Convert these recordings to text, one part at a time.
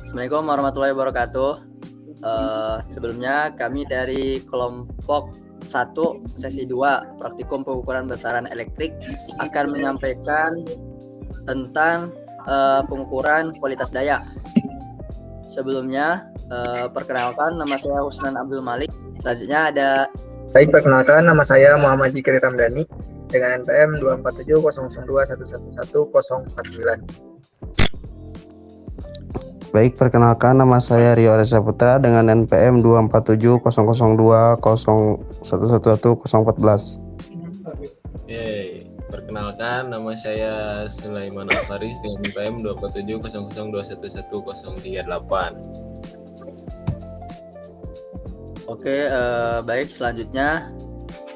Assalamualaikum warahmatullahi wabarakatuh. Sebelumnya kami dari kelompok 1 sesi 2 praktikum pengukuran besaran elektrik akan menyampaikan tentang pengukuran kualitas daya. Sebelumnya perkenalkan, nama saya Husnan Abdul Malik. Selanjutnya ada Baik, perkenalkan, nama saya Muhammad Jikri Ramdhani dengan NPM 2470021111049. Baik, perkenalkan, nama saya Rio Reza Putra dengan NPM 2470020111014. Perkenalkan, nama saya Sulaiman Alfaris dengan NPM 2470021111038. Oke, baik, selanjutnya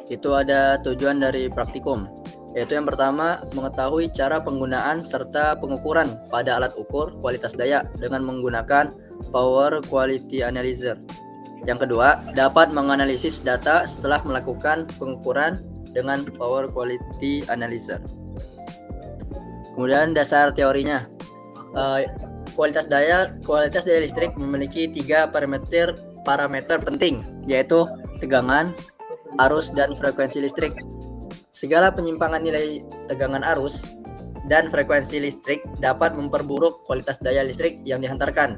itu ada tujuan dari praktikum, yaitu yang pertama, mengetahui cara penggunaan serta pengukuran pada alat ukur kualitas daya dengan menggunakan Power Quality Analyzer. Yang kedua, dapat menganalisis data setelah melakukan pengukuran dengan Power Quality Analyzer. Kemudian dasar teorinya, kualitas daya listrik memiliki 3 parameter penting, yaitu tegangan, arus, dan frekuensi listrik. Segala penyimpangan nilai tegangan arus dan frekuensi listrik dapat memperburuk kualitas daya listrik yang dihantarkan.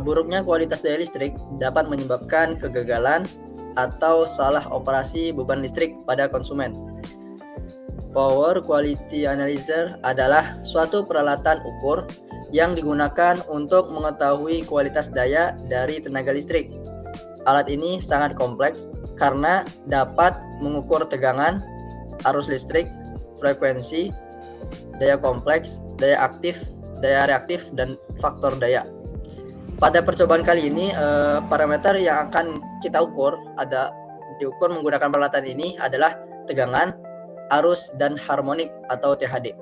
Buruknya kualitas daya listrik dapat menyebabkan kegagalan atau salah operasi beban listrik pada konsumen. Power Quality Analyzer adalah suatu peralatan ukur yang digunakan untuk mengetahui kualitas daya dari tenaga listrik. Alat ini sangat kompleks karena dapat mengukur tegangan, arus listrik, frekuensi, daya kompleks, daya aktif, daya reaktif, dan faktor daya. Pada percobaan kali ini, parameter yang akan kita diukur menggunakan peralatan ini adalah tegangan, arus, dan harmonik atau THD.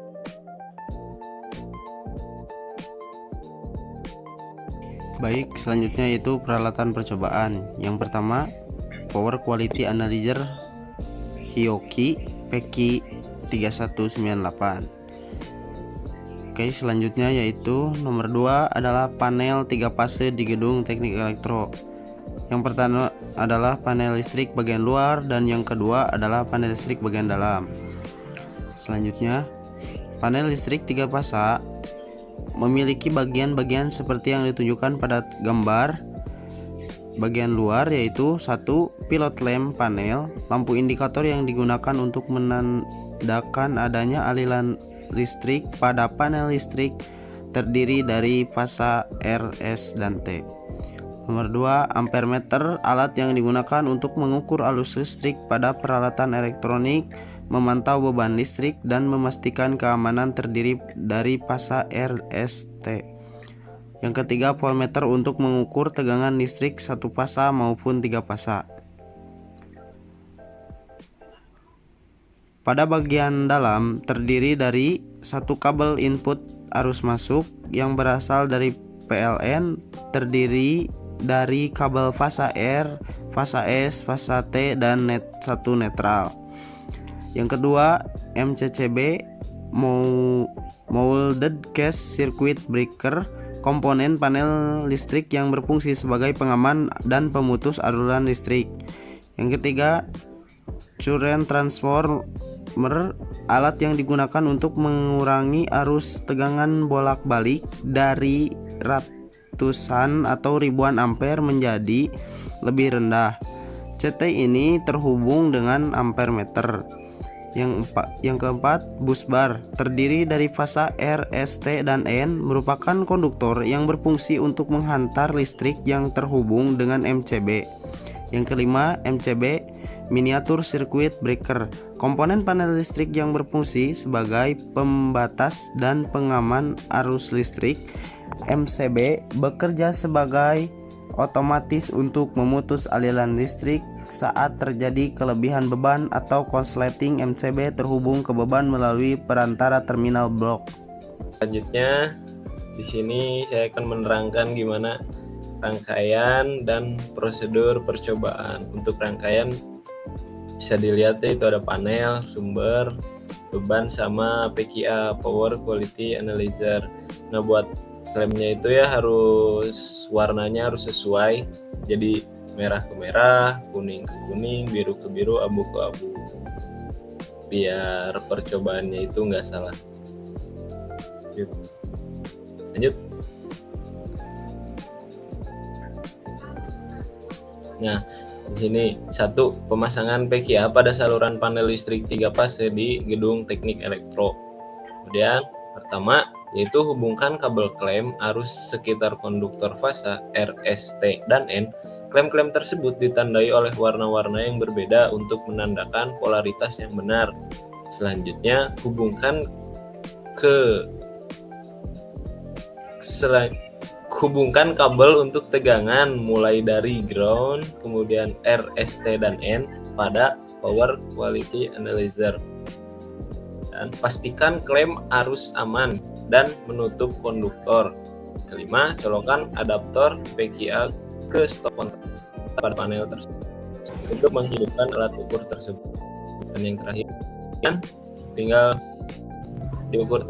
Baik, selanjutnya yaitu peralatan percobaan. Yang pertama, Power Quality Analyzer Hioki PQ3198. Oke, selanjutnya yaitu nomor 2 adalah panel 3 fase di gedung teknik elektro. Yang pertama adalah panel listrik bagian luar dan yang kedua adalah panel listrik bagian dalam. Selanjutnya, panel listrik 3 fase memiliki bagian-bagian seperti yang ditunjukkan pada gambar. Bagian luar yaitu 1. Pilot lamp panel, lampu indikator yang digunakan untuk menandakan adanya aliran listrik pada panel listrik, terdiri dari fasa R, S, dan T. Nomor 2. Ampermeter, alat yang digunakan untuk mengukur arus listrik pada peralatan elektronik, memantau beban listrik, dan memastikan keamanan, terdiri dari fasa R, S, T. Yang ketiga, voltmeter untuk mengukur tegangan listrik 1 fasa maupun 3 fasa. Pada bagian dalam terdiri dari 1 kabel input arus masuk yang berasal dari PLN, terdiri dari kabel fasa R, fasa S, fasa T, dan 1 netral. Yang kedua, MCCB Molded Case Circuit Breaker, komponen panel listrik yang berfungsi sebagai pengaman dan pemutus aliran listrik. Yang ketiga, current transformer, alat yang digunakan untuk mengurangi arus tegangan bolak-balik dari ratusan atau ribuan ampere menjadi lebih rendah. CT ini terhubung dengan ampermeter. Yang keempat, busbar, terdiri dari fasa R, S, T, dan N, merupakan konduktor yang berfungsi untuk menghantar listrik yang terhubung dengan MCB. Yang kelima, MCB, miniatur circuit breaker, komponen panel listrik yang berfungsi sebagai pembatas dan pengaman arus listrik. MCB bekerja sebagai otomatis untuk memutus aliran listrik saat terjadi kelebihan beban atau konsleting. MCB terhubung ke beban melalui perantara terminal blok. Selanjutnya, di sini saya akan menerangkan gimana rangkaian dan prosedur percobaan. Untuk rangkaian bisa dilihat itu ada panel, sumber, beban, sama PQA, Power Quality Analyzer. Nah, buat Klaimnya itu ya harus warnanya harus sesuai. Jadi merah ke merah, kuning ke kuning, biru ke biru, abu ke abu. Biar percobaannya itu nggak salah. Lanjut. Nah, di sini 1. Pemasangan PKA pada saluran panel listrik 3 fase di gedung teknik elektro. Kemudian pertama yaitu hubungkan kabel klem arus sekitar konduktor fasa R, S, T, dan N. Klem-klem tersebut ditandai oleh warna-warna yang berbeda untuk menandakan polaritas yang benar. Selanjutnya hubungkan kabel untuk tegangan mulai dari ground, kemudian R, S, T, dan N pada power quality analyzer. Dan pastikan klem arus aman dan menutup konduktor. Kelima, colokkan adaptor PKA ke stop kontak pada panel tersebut untuk menghidupkan alat ukur tersebut. Dan yang terakhir, tinggal diukur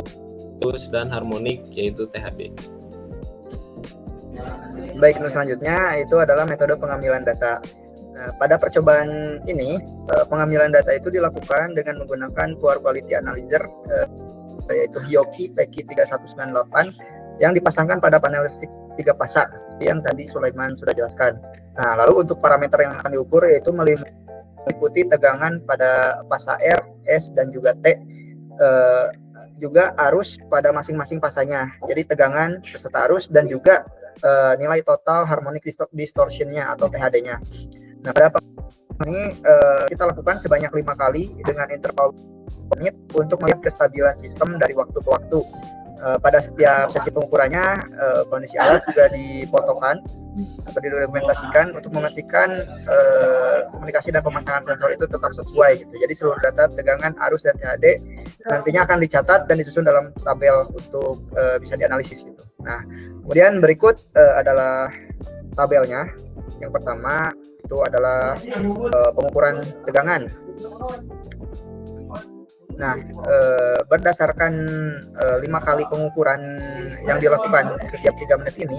terus dan harmonik, yaitu THD. Baik, untuk selanjutnya itu adalah metode pengambilan data. Pada percobaan ini, pengambilan data itu dilakukan dengan menggunakan power quality analyzer, yaitu Hioki PQ3198 yang dipasangkan pada panel listrik 3 fasa seperti yang tadi Sulaiman sudah jelaskan. Nah, lalu untuk parameter yang akan diukur yaitu meliputi tegangan pada fasa R, S, dan juga T, juga arus pada masing-masing fasanya. Jadi tegangan beserta arus dan juga nilai total harmonic distortion-nya atau THD-nya. Nah, pada ini kita lakukan sebanyak 5 kali dengan interval menit untuk melihat kestabilan sistem dari waktu ke waktu. Pada setiap sesi pengukurannya, kondisi alat juga difotokan atau didokumentasikan untuk memastikan komunikasi dan pemasangan sensor itu tetap sesuai gitu. Jadi seluruh data tegangan, arus, dan THD nantinya akan dicatat dan disusun dalam tabel untuk bisa dianalisis gitu. Nah, kemudian berikut adalah tabelnya. Yang pertama itu adalah pengukuran tegangan. Nah, berdasarkan 5 kali pengukuran yang dilakukan setiap 3 menit ini,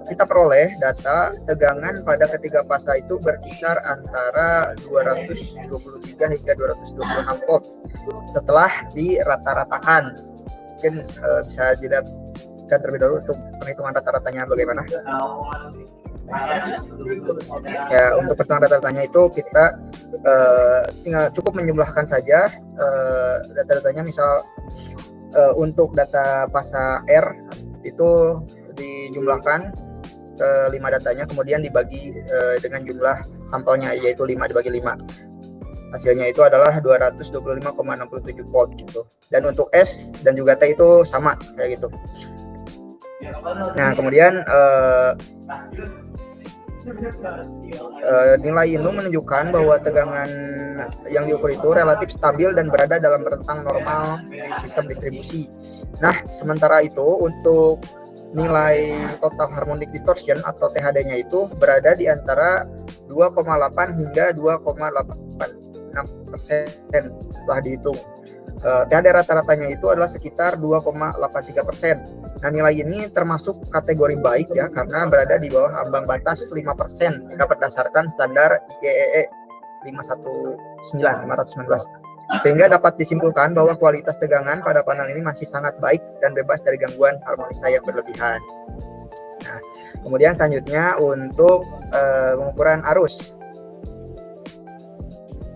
kita peroleh data tegangan pada ketiga fasa itu berkisar antara 223 hingga 226 volt setelah dirata-ratakan. Mungkin bisa dilihatkan terlebih dahulu untuk perhitungan rata-ratanya bagaimana. Ya, untuk perhitungan rata-ratanya itu kita tinggal cukup menjumlahkan saja data-datanya. Misal untuk data fasa R itu dijumlahkan ke 5 datanya, kemudian dibagi dengan jumlah sampelnya, yaitu 5 dibagi 5. Hasilnya itu adalah 225,67 volt gitu. Dan untuk S dan juga T itu sama kayak gitu. Nah, kemudian nilai ini menunjukkan bahwa tegangan yang diukur itu relatif stabil dan berada dalam rentang normal di sistem distribusi. Nah, sementara itu untuk nilai total harmonic distortion atau THD-nya itu berada di antara 2,8 hingga 2,86% setelah dihitung. THD rata-ratanya itu adalah sekitar 2,83%. Nah, nilai ini termasuk kategori baik ya, karena berada di bawah ambang batas 5% jika berdasarkan standar IEEE 519. Sehingga dapat disimpulkan bahwa kualitas tegangan pada panel ini masih sangat baik dan bebas dari gangguan harmonisa yang berlebihan. Nah, kemudian selanjutnya untuk pengukuran arus.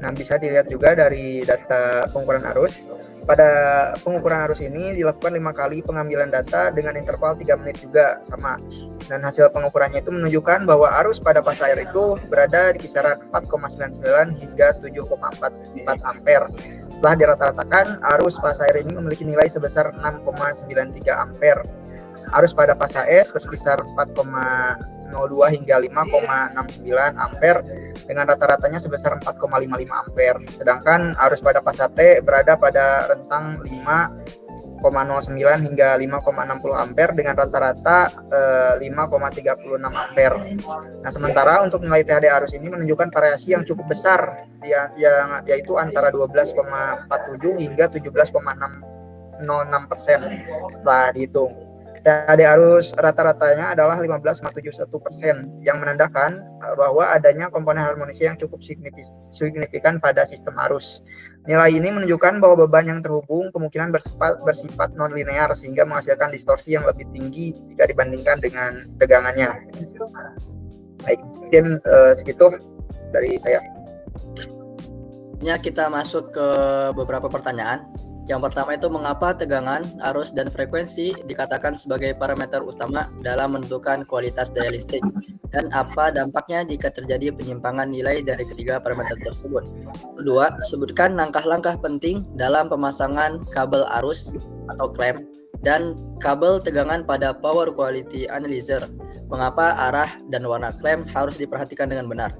Nah, bisa dilihat juga dari data pengukuran arus. Pada pengukuran arus ini dilakukan 5 kali pengambilan data dengan interval 3 menit juga sama. Dan hasil pengukurannya itu menunjukkan bahwa arus pada fasa R itu berada di kisaran 4,99 hingga 7,44 ampere. Setelah dirata-ratakan, arus fasa R ini memiliki nilai sebesar 6,93 ampere. Arus pada fasa S berkisar 4,02 hingga 5,69 ampere dengan rata-ratanya sebesar 4,55 ampere. Sedangkan arus pada fasa T berada pada rentang 5,09 hingga 5,60 ampere dengan rata-rata 5,36 ampere. Nah, sementara untuk nilai THD arus ini menunjukkan variasi yang cukup besar, yaitu antara 12,47 hingga 17,606% setelah dihitung. THD arus rata-ratanya adalah 15,71%, yang menandakan bahwa adanya komponen harmonisasi yang cukup signifikan pada sistem arus. Nilai ini menunjukkan bahwa beban yang terhubung kemungkinan bersifat non-linear sehingga menghasilkan distorsi yang lebih tinggi jika dibandingkan dengan tegangannya. Baik, mungkin segitu dari saya. Kita masuk ke beberapa pertanyaan. Yang pertama itu, mengapa tegangan, arus, dan frekuensi dikatakan sebagai parameter utama dalam menentukan kualitas daya listrik? Dan apa dampaknya jika terjadi penyimpangan nilai dari ketiga parameter tersebut? Kedua, sebutkan langkah-langkah penting dalam pemasangan kabel arus atau klem dan kabel tegangan pada power quality analyzer. Mengapa arah dan warna klem harus diperhatikan dengan benar?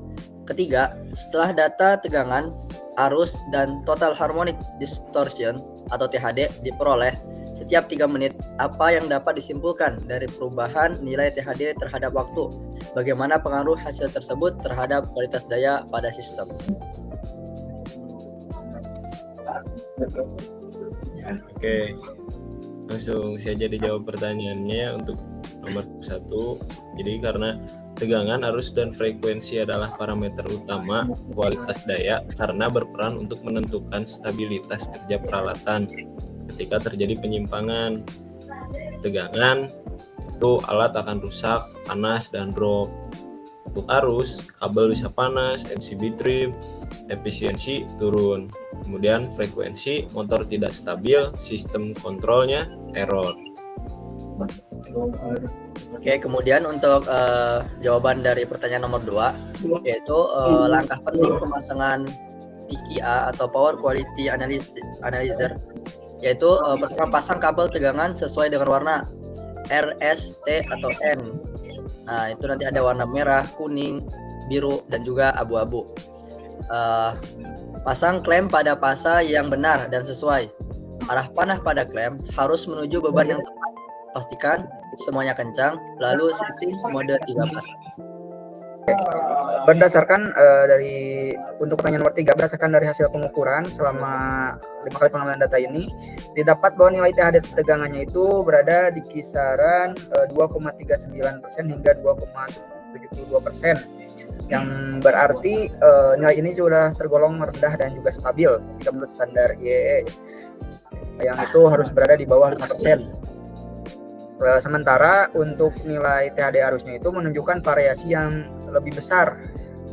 Ketiga, setelah data tegangan, arus, dan total harmonic distortion atau THD diperoleh setiap 3 menit, apa yang dapat disimpulkan dari perubahan nilai THD terhadap waktu? Bagaimana pengaruh hasil tersebut terhadap kualitas daya pada sistem? Oke, langsung saja dijawab pertanyaannya untuk nomor 1. Jadi karena tegangan, arus, dan frekuensi adalah parameter utama kualitas daya karena berperan untuk menentukan stabilitas kerja peralatan ketika terjadi penyimpangan. Tegangan itu alat akan rusak, panas, dan drop. Untuk arus, kabel bisa panas, MCB trip, efisiensi turun. Kemudian frekuensi, motor tidak stabil, sistem kontrolnya error. Oke, kemudian untuk jawaban dari pertanyaan nomor 2, yaitu langkah penting pemasangan PQA atau Power Quality Analyzer, yaitu pertama, pasang kabel tegangan sesuai dengan warna R, S, T, atau N. Nah, itu nanti ada warna merah, kuning, biru, dan juga abu-abu. Pasang klem pada pasa yang benar dan sesuai. Arah panah pada klem harus menuju beban yang tepat. Pastikan semuanya kencang, lalu setting mode 3 pasang. Berdasarkan untuk pertanyaan nomor 3, berdasarkan dari hasil pengukuran selama 5 kali pengambilan data ini, didapat bahwa nilai THD tegangannya itu berada di kisaran 2,39% hingga 2,72%, yang berarti nilai ini sudah tergolong rendah dan juga stabil jika menurut standar IEE, yang itu harus berada di bawah 5%. Sementara untuk nilai THD arusnya itu menunjukkan variasi yang lebih besar,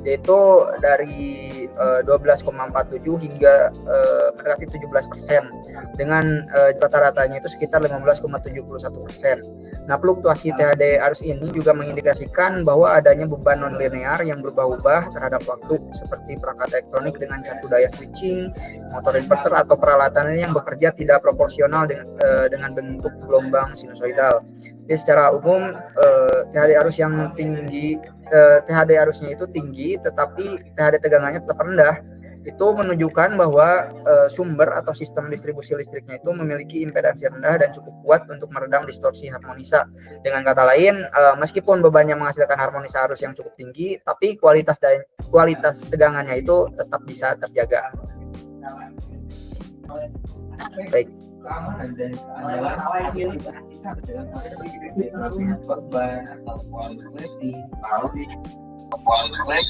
yaitu dari 12,47 hingga mendekati 17%, dengan rata-ratanya itu sekitar 15,71%. Nah, fluktuasi THD arus ini juga mengindikasikan bahwa adanya beban non-linear yang berubah-ubah terhadap waktu, seperti perangkat elektronik dengan satu daya switching, motor inverter, atau peralatan yang bekerja tidak proporsional dengan bentuk gelombang sinusoidal. Jadi secara umum THD arus yang tinggi, THD arusnya itu tinggi, tetapi THD tegangannya tetap rendah. Itu menunjukkan bahwa sumber atau sistem distribusi listriknya itu memiliki impedansi rendah dan cukup kuat untuk meredam distorsi harmonisa. Dengan kata lain, meskipun bebannya menghasilkan harmonisa arus yang cukup tinggi, tapi kualitas tegangannya itu tetap bisa terjaga. Baik.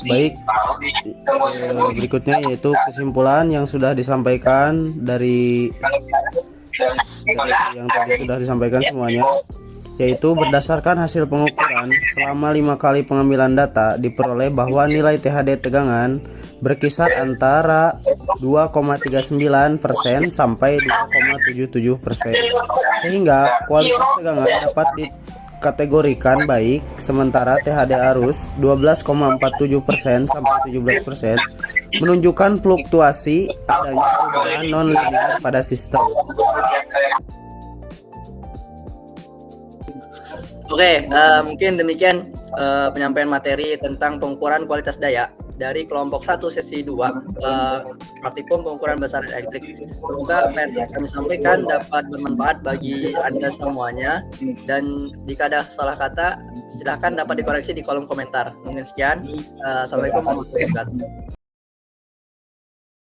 Baik, berikutnya yaitu kesimpulan yang sudah disampaikan dari yang tadi sudah disampaikan semuanya, yaitu berdasarkan hasil pengukuran selama 5 kali pengambilan data diperoleh bahwa nilai THD tegangan berkisar antara 2,39% sampai 2,77%, sehingga kualitas tegangan dapat dikategorikan baik, sementara THD arus 12,47% sampai 17% menunjukkan fluktuasi adanya perubahan non-linear pada sistem. Oke, mungkin demikian penyampaian materi tentang pengukuran kualitas daya dari kelompok 1 sesi 2 praktikum pengukuran besaran elektrik. Semoga apa yang kami sampaikan dapat bermanfaat bagi Anda semuanya, dan jika ada salah kata silahkan dapat dikoreksi di kolom komentar. Mungkin sekian. Assalamualaikum warahmatullahi wabarakatuh.